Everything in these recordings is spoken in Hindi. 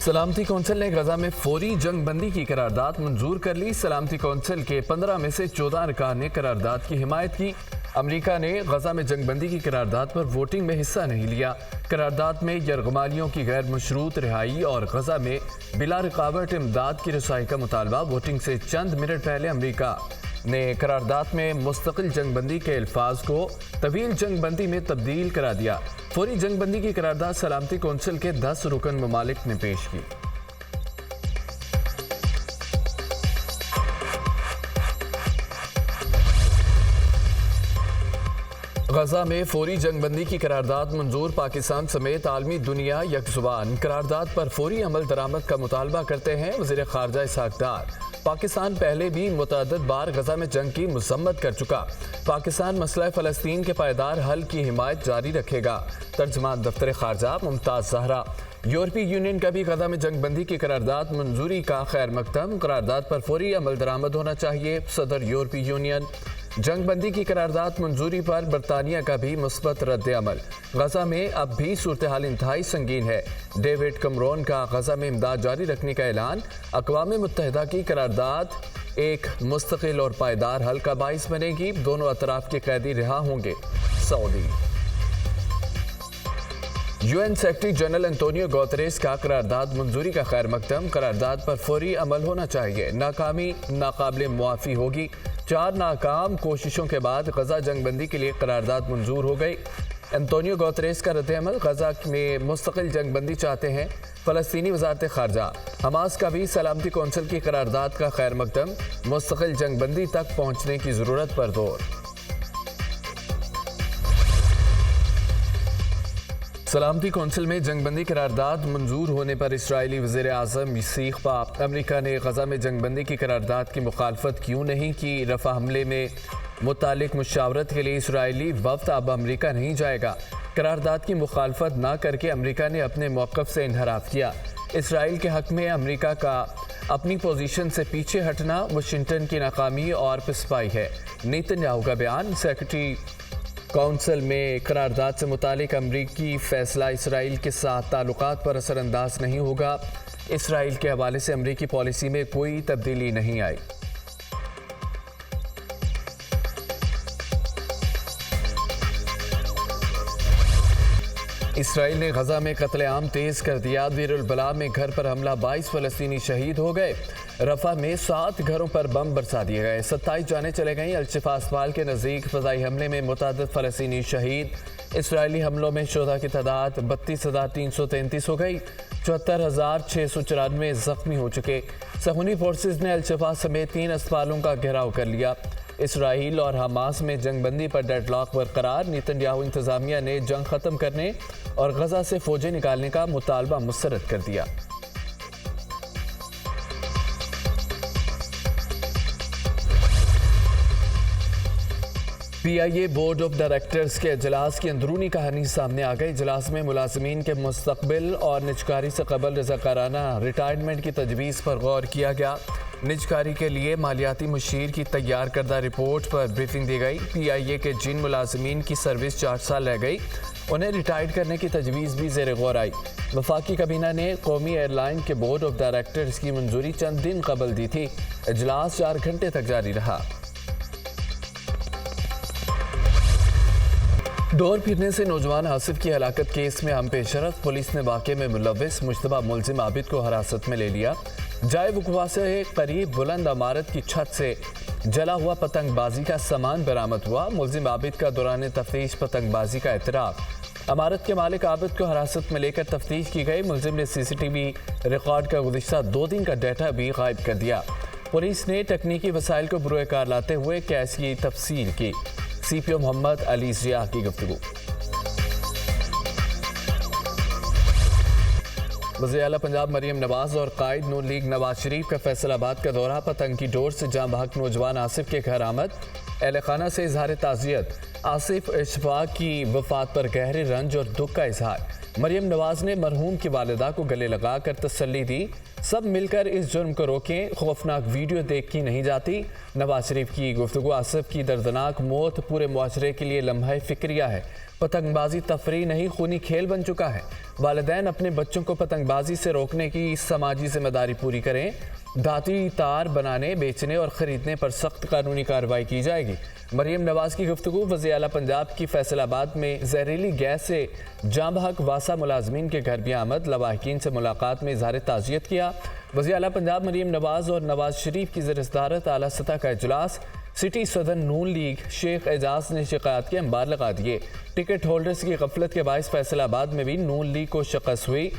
सलामती कौंसिल ने गजा में फौरी जंग बंदी की करारदाद मंजूर कर ली। सलामती कौंसिल के 15 में से 14 अरकान ने करारदाद की हिमायत की। अमेरिका ने गजा में जंग बंदी की करारदाद पर वोटिंग में हिस्सा नहीं लिया। करारदाद में यरगमालियों की गैर मशरूत रिहाई और गजा में बिला रुकावट इमदाद की रसाई का मुतालबा। वोटिंग से चंद मिनट पहले अमेरिका ने करारदाद में मुस्तकिल जंग बंदी के अल्फाज को तवील जंग बंदी में तब्दील करा दिया। फौरी जंग बंदी की करारदाद सलामती कौंसिल के 10 रुकन ममालिक ने पेश की। गजा में फौरी जंग बंदी की करारदाद मंजूर। पाकिस्तान समेत आलमी दुनिया यकजुबान करारदाद पर फौरी अमल दरामद का मुतालबा करते हैं। वज़ीर ख़ारजा इसहाक डार पाकिस्तान पहले भी मुतअद्दिद बार गजा में जंग की मज़म्मत कर चुका। पाकिस्तान मसला फ़लस्तीन के पायदार हल की हिमायत जारी रखेगा। तर्जमान दफ्तर ख़ारजा मुमताज़ ज़हरा। यूरोपीय यूनियन का भी गजा में जंग बंदी की करारदाद मंजूरी का खैर मकदम। करारदाद पर फौरी अमल दरामद होना चाहिए। सदर यूरोपीय यूनियन। जंग बंदी की करारदाद मंजूरी पर बरतानिया का भी मुस्बत रद्द अमल। गजा में अब भी सूरत हाल इंतहाई संगीन है। डेविड कैमरून का गजा में इमदाद जारी रखने का ऐलान। अक़वाम मुत्तहिदा की करारदाद एक मुस्तकिल और पायदार हल का बाइस बनेगी। दोनों अतराफ के कैदी रिहा होंगे। Saudi UN secretary general Antonio Guterres का करारदाद मंजूरी का खैर मकदम। करारदाद पर फौरी अमल होना चाहिए। नाकामी नाकाबिले मुआफ़ी होगी। 4 नाकाम कोशिशों के बाद गजा जंग बंदी के लिए करारदाद मंजूर हो गई। एंटोनियो गुतेरेस का रद्द-ए-अमल। गजा में मुस्तकिल जंग बंदी चाहते हैं फ़लस्तीनी वज़ारत ख़ारजा। हमास का भी सलामती कौंसिल की करारदाद का खैर मकदम। मुस्तकिल जंग बंदी तक पहुँचने की ज़रूरत पर जोर। सलामती कौंसिल में जंग बंदी करारदाद मंजूर होने पर इसराइली वज़ीर आज़म सीखपा। अमेरिका ने गजा में जंग बंदी की करारदाद की मुखालफत क्यों नहीं की? रफ़ा हमले में मुतालिक मुशावरत के लिए इसराइली वफ़द अब अमेरिका नहीं जाएगा। करारदाद की मुखालफत ना करके अमेरिका ने अपने मौक़िफ़ से इनहराफ किया। इसराइल के हक़ में अमेरिका का अपनी पोजीशन से पीछे हटना वाशिंगटन की नाकामी और पिसपाई है। नेतन्याहू का बयान। सेक्रेटरी कौंसिल में करारदाद से मुतालिक अमरीकी फैसला इसराइल के साथ ताल्लुकात पर असरअंदाज नहीं होगा। इसराइल के हवाले से अमरीकी पॉलिसी में कोई तब्दीली नहीं आई। इसराइल ने गजा में कत्लेआम तेज कर दिया। देर-उल-बला में घर पर हमला, 22 फ़लस्तीनी शहीद हो गए। रफ़ा में 7 घरों पर बम बरसा दिए गए। 27 जानें चले गईं। अल-शिफा अस्पताल के नज़दीक फ़ज़ाई हमले में मुतअद्दिद फ़लस्तीनी शहीद। इसराइली हमलों में शुहदा की तादाद 32,333 हो गई। 74,694 ज़ख्मी हो चुके। सहूनी फोर्सेस ने अल-शिफा समेत 3 अस्पतालों का घेराव कर लिया। इसराइल और हमास में जंग बंदी पर डेडलॉक बरकरार। नेतन्याहू इंतज़ामिया ने जंग ख़त्म करने और गजा से फ़ौजें निकालने का मुतालबा मुस्तरद कर दिया। PIA बोर्ड ऑफ डायरेक्टर्स के इजलास की अंदरूनी कहानी सामने आ गई। इजलास में मुलाजमीन के मुस्तकबिल और निजकारी से कबल रज़ाकाराना रिटायरमेंट की तजवीज़ पर गौर किया गया। निजकारी के लिए मालियाती मुशीर की तैयार करदा रिपोर्ट पर ब्रीफिंग दी गई। PIA के जिन मुलाजमीन की सर्विस 4 साल रह गई उन्हें रिटायर करने की तजवीज़ भी ज़ेर गौर आई। वफाकी काबीना ने कौमी एयरलाइन के बोर्ड ऑफ डायरेक्टर्स की मंजूरी चंद दिन कबल दी थी। इजलास 4 घंटे तक जारी रहा। डोर फिरने से नौजवान आसिफ की हलाकत केस में हम पेशरफ। पुलिस ने वाक़े में मुलव्विस मुश्तबा मुलजिम आबिद को हिरासत में ले लिया। जाए वक़ुआ से करीब बुलंद इमारत की छत से जला हुआ पतंगबाजी का सामान बरामद हुआ। मुलजिम आबिद का दौरान तफ्तीश पतंगबाजी का एतराफ़। इमारत के मालिक आबिद को हिरासत में लेकर तफ्तीश की गई। मुलजिम ने CCTV रिकॉर्ड का गुज़िश्ता 2 दिन का डाटा भी गायब कर दिया। पुलिस ने तकनीकी वसाइल को बुरुए कार लाते हुए केस की तफसील की। CPO मोहम्मद अली ज़िया की गुफ्तगू। वज़ीर आला पंजाब मरियम नवाज और कायद नून लीग नवाज शरीफ का फैसलाबाद का दौरा। पतंग की डोर से जाँ बहक नौजवान आसिफ के घर आमद। अहल खाना से इजहार ताज़ियत। आसिफ इशफाक की वफ़ात पर गहरे रंज और दुख का इजहार। मरियम नवाज ने मरहूम की वालिदा को गले लगा कर तसल्ली दी। सब मिलकर इस जुर्म को रोकें, खौफनाक वीडियो देख की नहीं जाती। नवाज शरीफ की गुफ्तगू। आसिफ की दर्दनाक मौत पूरे मुआशरे के लिए लम्हा फ़िक्रिया है। पतंगबाजी तफरीह नहीं, खूनी खेल बन चुका है। वालिदैन अपने बच्चों को पतंगबाजी से रोकने की समाजी जिम्मेदारी पूरी करें। धाती तार बनाने, बेचने और खरीदने पर सख्त कानूनी कार्रवाई की जाएगी। मरीम नवाज की गुफ्तगू। वज़ीर आला पंजाब की फैसलाबाद में जहरीली गैस से जाँ बहक वासा मुलाजमीन के घर भी आमद। लवाहिकीन से मुलाकात में इजहार ताज़ियत किया। वज़ीर आला पंजाब मरीम नवाज और नवाज शरीफ की ज़ेर-ए-सदारत आला सतह का इजलास। सिटी सदर नून लीग शेख एजाज ने शिकायत के अंबार लगा दिए। टिकट होल्डर्स की गफलत के बायस फैसलाबाद में भी नून लीग को शिकस्त हुई।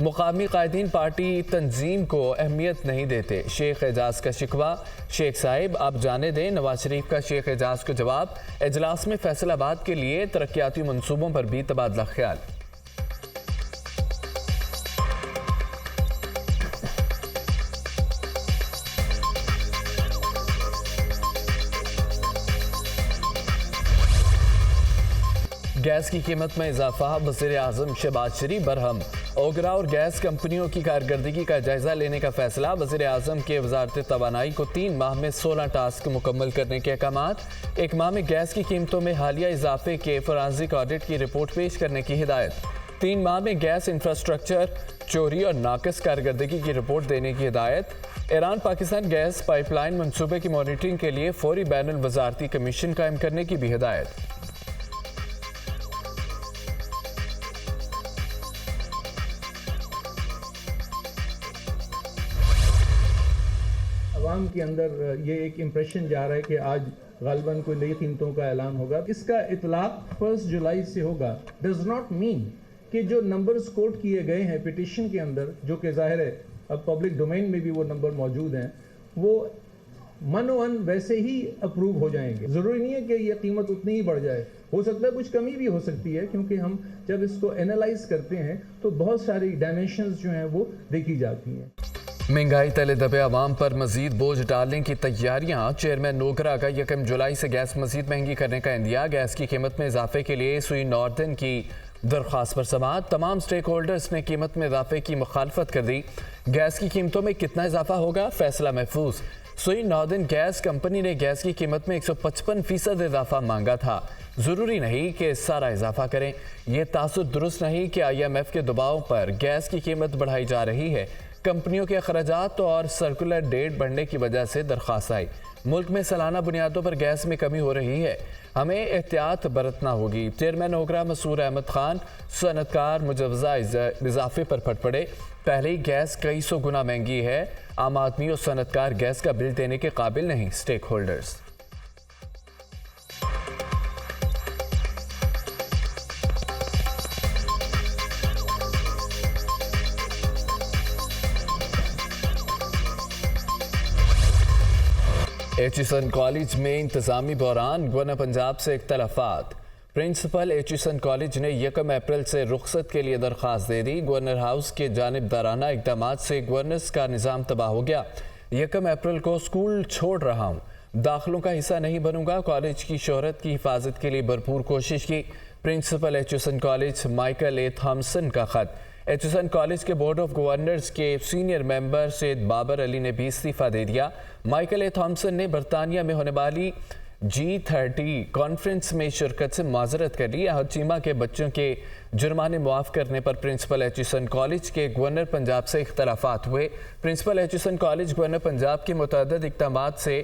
मुकामी कायदीन पार्टी तंजीम को अहमियत नहीं देते, शेख एजाज का शिकवा। शेख साहिब आप जाने दें, नवाज शरीफ का शेख एजाज को जवाब। इजलास में फैसलाबाद के लिए तरक्याती मंसूबों पर भी तबादला ख्याल। गैस की कीमत में इजाफा। वज़ीर आज़म शहबाज शरीफ बरहम। ओगरा और गैस कंपनियों की कारकर्दगी का जायजा लेने का फैसला। वज़ीर आज़म के वज़ारत तवानाई को 3 माह में 16 टास्क मुकम्मल करने के अहकामात। 1 माह में गैस की कीमतों में हालिया इजाफे के फोरेंसिक ऑडिट की रिपोर्ट पेश करने की हिदायत। 3 माह में गैस इंफ्रास्ट्रक्चर चोरी और नाकिस कारकर्दगी की रिपोर्ट देने की हिदायत। ईरान पाकिस्तान गैस पाइपलाइन मनसूबे की मॉनिटरिंग के लिए फौरी बैनुल वज़ारती कमीशन कायम करने की भी हिदायत। आवाम के अंदर ये एक इम्प्रेशन जा रहा है कि आज गालिबन कोई नई कीमतों का ऐलान होगा। इसका इतलाक 1 जुलाई से होगा। डज नॉट मीन कि जो नंबर्स कोट किए गए हैं पिटिशन के अंदर, जो कि जाहिर है अब पब्लिक डोमेन में भी वो नंबर मौजूद हैं, वो मनोअन वैसे ही अप्रूव हो जाएंगे। ज़रूरी नहीं है कि ये कीमत उतनी ही बढ़ जाए, हो सकता है कुछ कमी भी हो सकती है, क्योंकि हम जब इसको एनालाइज करते हैं तो बहुत सारी डायमेंशंस जो हैं वो देखी जाती हैं। महंगाई तले दबे आवाम पर मजीद बोझ डालने की तैयारियां। चेयरमैन नोगरा का 1 जुलाई से गैस मजीद महंगी करने का इंदिया। गैस की कीमत में इजाफे के लिए सुई नॉर्दर्न की दरख्वास्त पर समाअत। तमाम स्टेक होल्डर्स ने कीमत में इजाफे की मुखालफत कर दी। गैस की कीमतों में कितना इजाफा होगा, फैसला महफूज। सुई नॉर्दर्न गैस कंपनी ने गैस की कीमत में 155% इजाफा मांगा था। ज़रूरी नहीं कि सारा इजाफा करें। यह तासुर दुरुस्त नहीं कि IMF के दबाव पर गैस की कीमत बढ़ाई जा रही है। कंपनियों के अखराजात और सर्कुलर डेट बढ़ने की वजह से दरख्वास्त आई। मुल्क में सालाना बुनियादों पर गैस में कमी हो रही है, हमें एहतियात बरतना होगी। चेयरमैन ओगरा मसूर अहमद खान। सनतकार मुजवजा इजाफे पर फट पड़े। पहले ही गैस कई सौ गुना महंगी है। आम आदमी और सनतकार गैस का बिल देने के काबिल नहीं। Stake holders. एचिसन कॉलेज में इंतजामी बहरान। गवर्नर पंजाब से इख्तलाफात। प्रिंसिपल एचिसन कॉलेज ने 1 अप्रैल से रुखसत के लिए दरख्वास्त दे दी। गवर्नर हाउस के जानिबदाराना इकदाम से गवर्नर्स का निज़ाम तबाह हो गया। 1 अप्रैल को स्कूल छोड़ रहा हूँ, दाखिलों का हिस्सा नहीं बनूंगा। कॉलेज की शोहरत की हिफाजत के लिए भरपूर कोशिश की। प्रिंसिपल एचिसन कॉलेज माइकल ए थॉम्सन का खत। एचिसन कॉलेज के बोर्ड ऑफ गवर्नर्स के सीनियर मेंबर सैयद बाबर अली ने भी इस्तीफा दे दिया। माइकल ए थॉम्सन ने बरतानिया में होने वाली G30 कॉन्फ्रेंस में शिरकत से माजरत कर ली। आहत चीमा के बच्चों के जुर्माने मुआफ करने पर प्रिंसिपल एचिसन कॉलेज के गवर्नर पंजाब से इख्तलाफात हुए। Principal Aitchison college governor Punjab के मुतअद्दिद इक़दामात से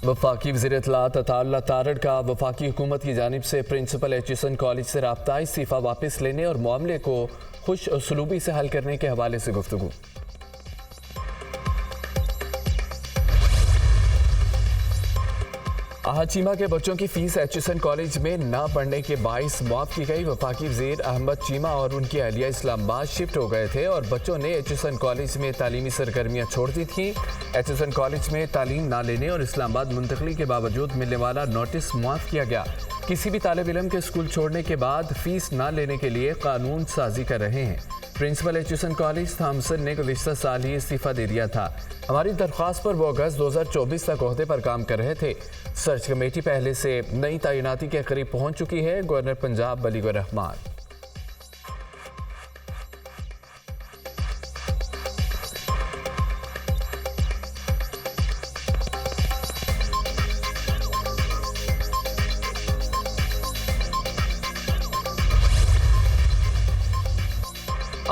वफाकी वज़ीर इत्तलात अताउल्लाह तारड़ का वफाकी हुकूमत की जानिब से प्रिंसिपल एचिसन कॉलेज से राब्ता। इस्तीफ़ा वापस लेने और मामले को खुश उसलूबी से हल करने के हवाले से गुफ्तगू। आहत चीमा के बच्चों की फीस एचिसन कॉलेज में ना पढ़ने के बाइस माफ की गई। वफाकी वज़ीर अहमद चीमा और उनकी अहलिया इस्लामाबाद शिफ्ट हो गए थे और बच्चों ने एचिसन कॉलेज में तालीमी सरगर्मियाँ छोड़ दी थीं। एचिसन कॉलेज में तालीम ना लेने और इस्लामाबाद मुंतकली के बावजूद मिलने वाला नोटिस मुआफ़ किया गया। किसी भी तालिब इल्म के स्कूल छोड़ने के बाद फीस ना लेने के लिए कानून साजी कर रहे हैं। प्रिंसिपल एजुकेशन कॉलेज थॉमसन ने गुज़िश्ता साल ही इस्तीफ़ा दे दिया था। हमारी दरख्वास्त पर वो अगस्त 2024 तक ओहदे पर काम कर रहे थे। सर्च कमेटी पहले से नई तैनाती के करीब पहुंच चुकी है। गवर्नर पंजाब वलीउर रहमान।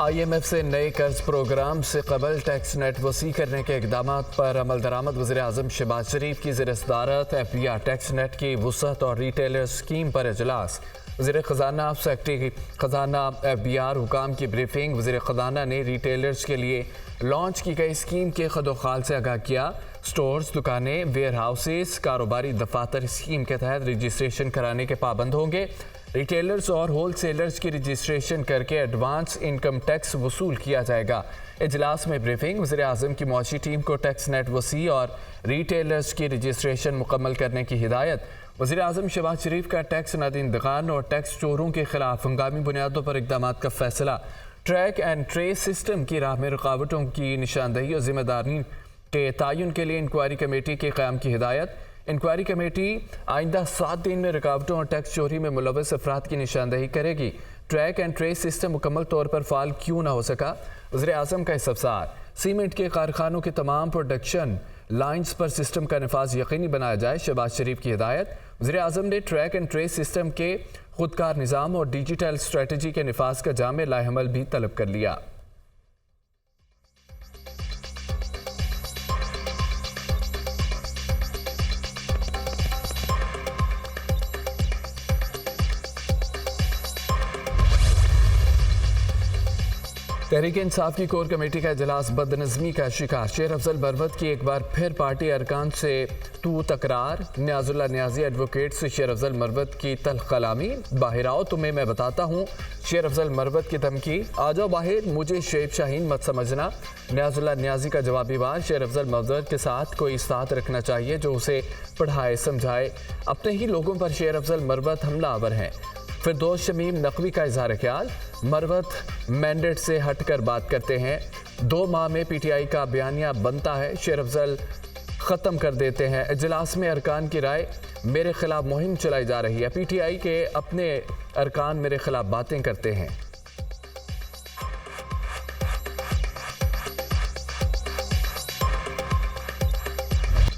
IMF से नए कर्ज प्रोग्राम से कबल टैक्स नेट वसी करने के इकदाम पर अमल दरामद वज़ीर आज़म शहबाज शरीफ की ज़ेर सदारत FBR टैक्स नेट की वसअत और रिटेलर स्कीम पर इजलास। वज़ीर ख़जाना सेक्रेटरी ख़जाना FBR हुकाम की ब्रीफिंग। वज़ीर ख़जाना ने रिटेलर्स के लिए लॉन्च की गई स्कीम के खदोखाल से आगाह किया। स्टोर्स, दुकानें, वेयर हाउसेस, कारोबारी दफातर स्कीम के तहत रजिस्ट्रेशन कराने के पाबंद होंगे। रिटेलर्स और होल सेलर्स की रजिस्ट्रेशन करके एडवांस इनकम टैक्स वसूल किया जाएगा। इजलास में ब्रीफिंग। वज़ीर आज़म की मौशी टीम को टैक्स नेट वसी और रिटेलर्स की रजिस्ट्रेशन मुकम्मल करने की हिदायत। वज़ीर आज़म शहबाज शरीफ का टैक्स नादिंदगान और टैक्स चोरों के खिलाफ हंगामी बुनियादों पर इकदाम का फैसला। ट्रैक एंड ट्रेस सिस्टम की राह में रुकावटों की निशानदही और जिम्मेदारी के तयन के लिए इंक्वायरी कमेटी के क़याम की हिदायत। इंक्वायरी कमेटी आइंदा 7 दिन में रुकावटों और टैक्स चोरी में मुलव्वस अफराद की निशानदही करेगी। ट्रैक एंड ट्रेस सिस्टम मुकम्मल तौर पर फाल क्यों ना हो सका, वज़ीर आज़म का इस्तफसार। सीमेंट के कारखानों के तमाम प्रोडक्शन लाइन्स पर सिस्टम का नफाज यकीनी बनाया जाए, शहबाज शरीफ की हिदायत। वज़ीर आज़म ने ट्रैक एंड ट्रेस सिस्टम के खुदकार निज़ाम और डिजिटल स्ट्रेटजी के नफाज का जामे लाएअमल भी तलब कर लिया। तहरीक इंसाफ की कोर कमेटी का इजलास बदनज़मी का शिकार। शेर अफजल मरवत की एक बार फिर पार्टी अरकान से तू तकरार। न्याजुल्ला न्याजी एडवोकेट से शेर अफजल मरवत की तल्ख कलामी। बाहर आओ तुम्हें मैं बताता हूँ। शेर अफजल मरवत की धमकी, आ जाओ बाहर, मुझे शेब शाहीन मत समझना। न्याजुल्ला न्याजी का जवाबी वार। शेर अफजल मरवत के साथ कोई साथ रखना चाहिए जो उसे पढ़ाए समझाए। अपने ही लोगों पर शेर अफजल मरवत हमलावर हैं। फिरदौस शमीम नकवी का इजहार ख्याल, मरवत मैंडेट से हटकर बात करते हैं। 2 माह में PTI का बयानिया बनता है, शेर अफजल ख़त्म कर देते हैं। इजलास में अरकान की राय, मेरे खिलाफ मुहिम चलाई जा रही है। PTI के अपने अरकान मेरे खिलाफ बातें करते हैं।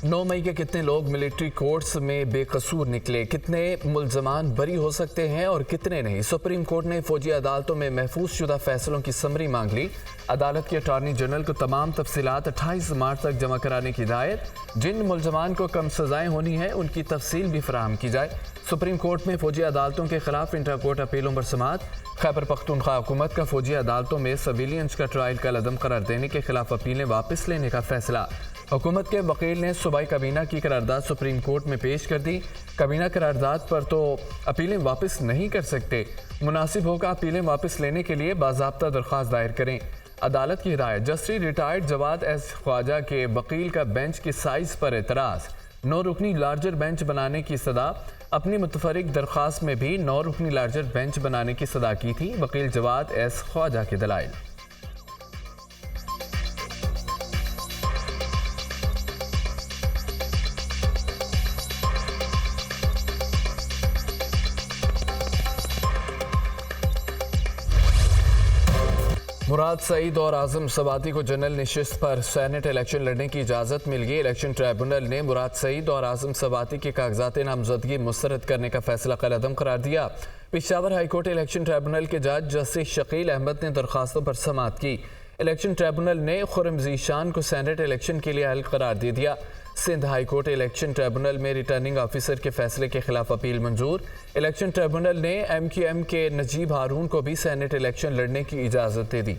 9 मई के कितने लोग मिलिट्री कोर्ट्स में बेकसूर निकले, कितने मुल्जमान बरी हो सकते हैं और कितने नहीं। सुप्रीम कोर्ट ने फौजी अदालतों में महफूज शुदा फैसलों की समरी मांग ली। अदालत के अटॉर्नी जनरल को तमाम तफसीलात 28 मार्च तक जमा कराने की हिदायत। जिन मुल्जमान को कम सजाएं होनी हैं उनकी तफसील भी फराहम की जाए। सुप्रीम कोर्ट में फौजी अदालतों के खिलाफ इंटर कोर्ट अपीलों पर समाअत। खैबर पख्तूनख्वा हुकूमत का फौजी अदालतों में सिविलियंस का ट्रायल कल अदम करार देने के खिलाफ अपीलें वापस लेने का फैसला। हुकूमत के वकील ने सूबाई काबीना की करारदाद सुप्रीम कोर्ट में पेश कर दी। काबीना करारदाद पर तो अपीलें वापस नहीं कर सकते, मुनासिब होगा अपीलें वापस लेने के लिए बाज़ाब्ता दरख्वास्त दायर करें। अदालत की हिदायत। Justice retired Jawad S Khawaja के वकील का बेंच के साइज पर एतराज़। 9 रुकनी लार्जर बेंच बनाने की सदा। अपनी मुतफरिक दरख्वास्त में भी 9 रुकनी लार्जर बेंच बनाने की सदा की थी। वकील जवाद एस ख्वाजा के दलाइल। मुराद सईद और आजम सवाती को जनरल निशिस्त पर सेनेट इलेक्शन लड़ने की इजाज़त मिल गई। इलेक्शन ट्रिब्यूनल ने मुराद सईद और आजम सवाती के कागजात नामजदगी मुस्तरद करने का फैसला कल अदम करार दिया। पेशावर हाईकोर्ट इलेक्शन ट्रिब्यूनल के जज जस्टिस शकील अहमद ने दरखास्तों पर समाअत की। इलेक्शन ट्रिब्यूनल ने खुर्रम ज़ीशान को सेनेट इलेक्शन के लिए हल करार दे दिया। Sindh high court election tribunal में रिटर्निंग ऑफिसर के फैसले के खिलाफ अपील मंजूर। इलेक्शन ट्रिब्यूनल ने MQM के नजीब हारून को भी सेनेट इलेक्शन लड़ने की इजाज़त दे दी।